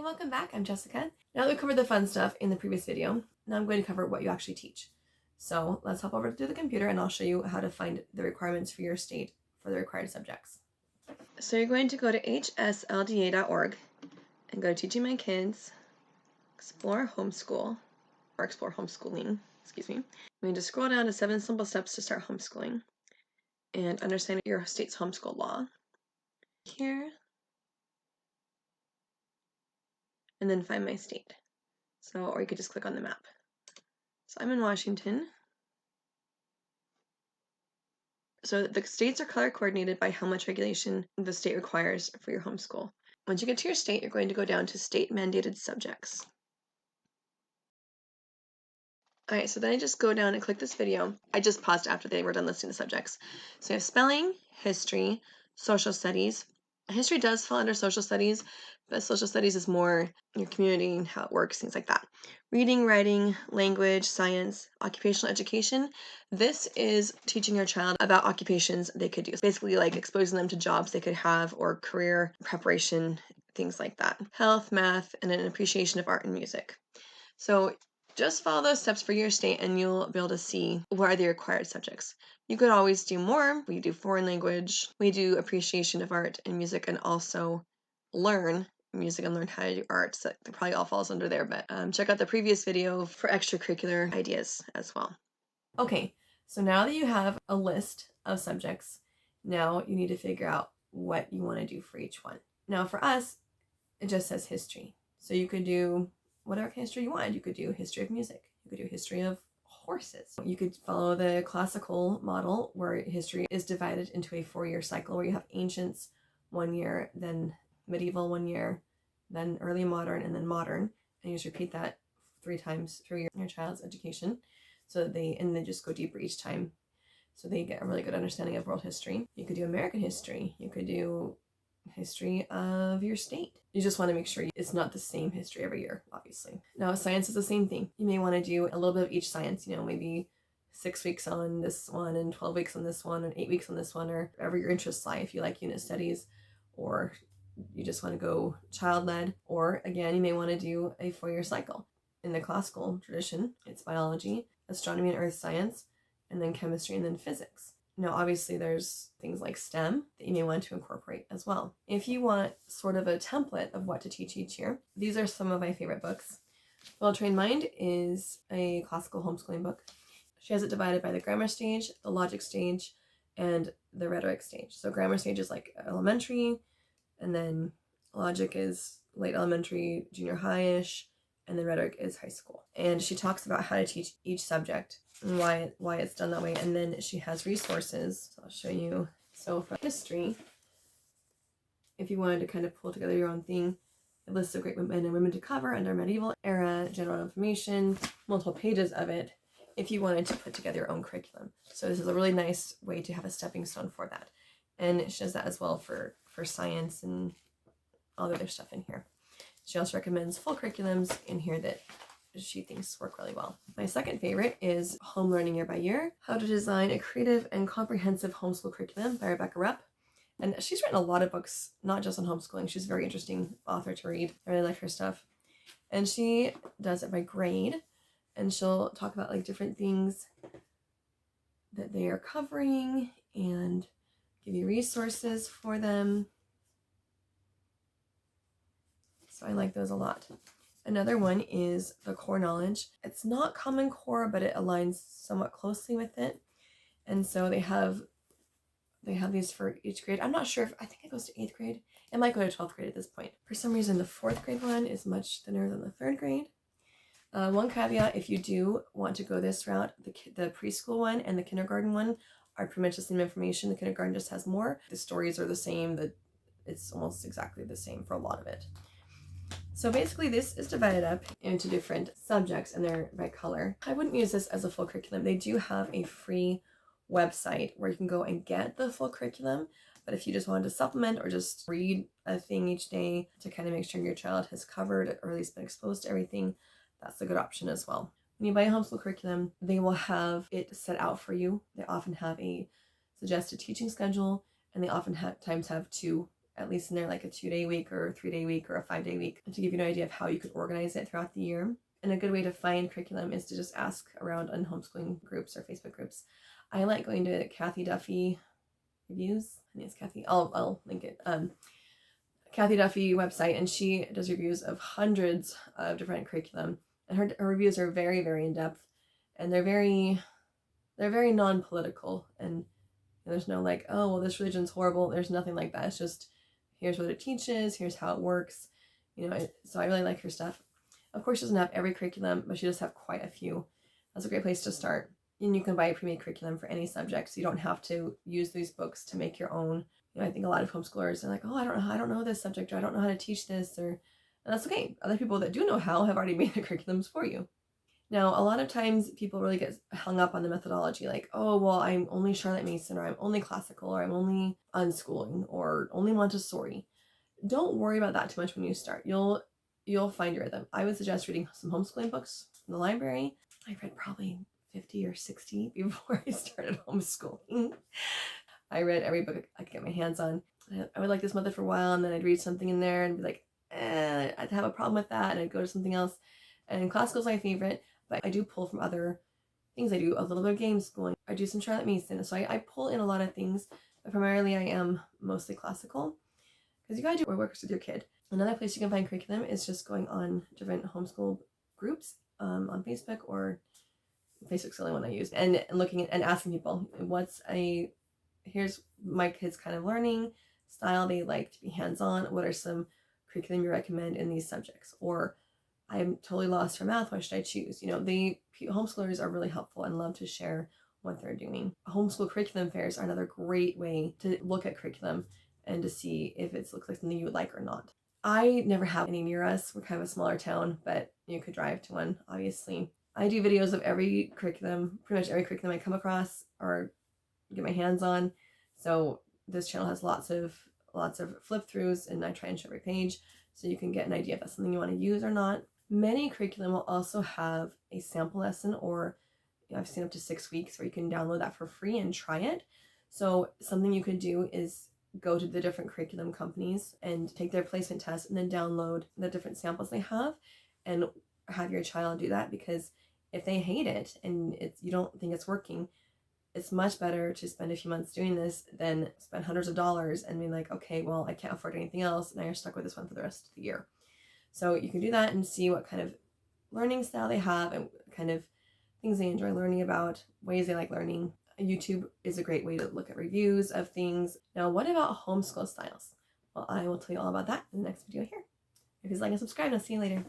welcome back. I'm Jessica. Now that we covered the fun stuff in the previous video, now I'm going to cover what you actually teach. So let's hop over to the computer and I'll show you how to find the requirements for your state for the required subjects. So you're going to go to hslda.org and go to Teaching My Kids, Explore Homeschool, or Explore Homeschooling, excuse me. I'm going to scroll down to 7 simple steps to start homeschooling and understand your state's homeschool law. Here, and then find my state. So, or you could just click on the map. So I'm in Washington. So the states are color coordinated by how much regulation the state requires for your homeschool. Once you get to your state, you're going to go down to state mandated subjects. All right, so then I just go down and click this video. I just paused after they were done listing the subjects. So you have spelling, history, social studies. History does fall under social studies, but social studies is more your community and how it works, things like that. Reading, writing, language, science, occupational education. This is teaching your child about occupations they could do. It's basically like exposing them to jobs they could have or career preparation, things like that. Health, math, and an appreciation of art and music. So just follow those steps for your state and you'll be able to see what are the required subjects. You could always do more. We do foreign language, we do appreciation of art and music, and also learn music and learn how to do art. So that probably all falls under there, but check out the previous video for extracurricular ideas as well. Okay, so now that you have a list of subjects, now you need to figure out what you want to do for each one. Now for us, it just says history. So you could do whatever history you wanted. You could do history of music. You could do history of horses. You could follow the classical model where history is divided into a 4-year cycle where you have ancients 1 year, then medieval 1 year, then early modern, and then modern. And you just repeat that 3 times through your child's education. So that they just go deeper each time. So they get a really good understanding of world history. You could do American history. You could do history of your state. You just want to make sure it's not the same history every year, obviously. Now, science is the same thing. You may want to do a little bit of each science, maybe 6 weeks on this one and 12 weeks on this one and 8 weeks on this one, or wherever your interests lie. If you like unit studies or you just want to go child-led, or again, you may want to do a 4-year cycle. In the classical tradition, it's biology, astronomy and earth science, and then chemistry and then physics. Now, obviously, there's things like STEM that you may want to incorporate as well. If you want sort of a template of what to teach each year, these are some of my favorite books. Well-Trained Mind is a classical homeschooling book. She has it divided by the grammar stage, the logic stage, and the rhetoric stage. So grammar stage is like elementary, and then logic is late elementary, junior high-ish, and the rhetoric is high school. And she talks about how to teach each subject and why it's done that way. And then she has resources. So I'll show you. So for history, if you wanted to kind of pull together your own thing, it lists of great men and women to cover under medieval era, general information, multiple pages of it, if you wanted to put together your own curriculum. So this is a really nice way to have a stepping stone for that. And she does that as well for science and all the other stuff in here. She also recommends full curriculums in here that she thinks work really well. My second favorite is Home Learning Year by Year, How to Design a Creative and Comprehensive Homeschool Curriculum by Rebecca Rupp. And she's written a lot of books, not just on homeschooling. She's a very interesting author to read. I really like her stuff. And she does it by grade. And she'll talk about like different things that they are covering and give you resources for them. So I like those a lot. Another one is the core knowledge. It's not Common Core, but it aligns somewhat closely with it. And so they have these for each grade. I'm not sure I think it goes to 8th grade. It might go to 12th grade at this point. For some reason, the 4th grade one is much thinner than the 3rd grade. One caveat, if you do want to go this route, the preschool one and the kindergarten one are pretty much the same information. The kindergarten just has more. The stories are the same. It's almost exactly the same for a lot of it. So basically this is divided up into different subjects and they're by color. I wouldn't use this as a full curriculum. They do have a free website where you can go and get the full curriculum. But if you just wanted to supplement or just read a thing each day to kind of make sure your child has covered or at least been exposed to everything, that's a good option as well. When you buy a homeschool curriculum, they will have it set out for you. They often have a suggested teaching schedule and they often times have 2 at least in there like a 2-day week or a 3-day week or a 5-day week, to give you an idea of how you could organize it throughout the year. And a good way to find curriculum is to just ask around on homeschooling groups or Facebook groups. I like going to Kathy Duffy reviews. I think it's Kathy. I'll link it. Kathy Duffy website, and she does reviews of hundreds of different curriculum, and her reviews are very, very in depth, and they're very non-political, and there's no like, oh well, this religion's horrible. There's nothing like that. It's just, here's what it teaches, here's how it works, so I really like her stuff. Of course, she doesn't have every curriculum, but she does have quite a few. That's a great place to start. And you can buy a pre-made curriculum for any subject, so you don't have to use these books to make your own. I think a lot of homeschoolers are like, oh, I don't know this subject, or I don't know how to teach this, and that's okay. Other people that do know how have already made the curriculums for you. Now, a lot of times people really get hung up on the methodology, like, oh, well, I'm only Charlotte Mason, or I'm only classical, or I'm only unschooling, or only Montessori. Don't worry about that too much when you start. You'll find your rhythm. I would suggest reading some homeschooling books from the library. I read probably 50 or 60 before I started homeschooling. I read every book I could get my hands on. I would like this method for a while, and then I'd read something in there and be like, I'd have a problem with that, and I'd go to something else. And classical is my favorite, but I do pull from other things. I do a little bit of game schooling. I do some Charlotte Mason. So I pull in a lot of things, but primarily I am mostly classical, because you gotta do what works with your kid. Another place you can find curriculum is just going on different homeschool groups on Facebook, or Facebook's the only one I use, and looking at and asking people, here's my kids' kind of learning style. They like to be hands-on. What are some curriculum you recommend in these subjects? Or I'm totally lost for math. What should I choose? Homeschoolers are really helpful and love to share what they're doing. Homeschool curriculum fairs are another great way to look at curriculum and to see if it looks like something you would like or not. I never have any near us. We're kind of a smaller town, but you could drive to one, obviously. I do videos of every curriculum, pretty much every curriculum I come across or get my hands on. So this channel has lots of flip throughs, and I try and show every page so you can get an idea if that's something you want to use or not. Many curriculum will also have a sample lesson, or I've seen up to 6 weeks where you can download that for free and try it. So something you could do is go to the different curriculum companies and take their placement test, and then download the different samples they have and have your child do that, because if they hate it and you don't think it's working, it's much better to spend a few months doing this than spend hundreds of dollars and be like, okay, well, I can't afford anything else. Now you're stuck with this one for the rest of the year. So you can do that and see what kind of learning style they have and kind of things they enjoy learning about, ways they like learning. YouTube is a great way to look at reviews of things. Now, what about homeschool styles? Well, I will tell you all about that in the next video here. If you like and subscribe, I'll see you later.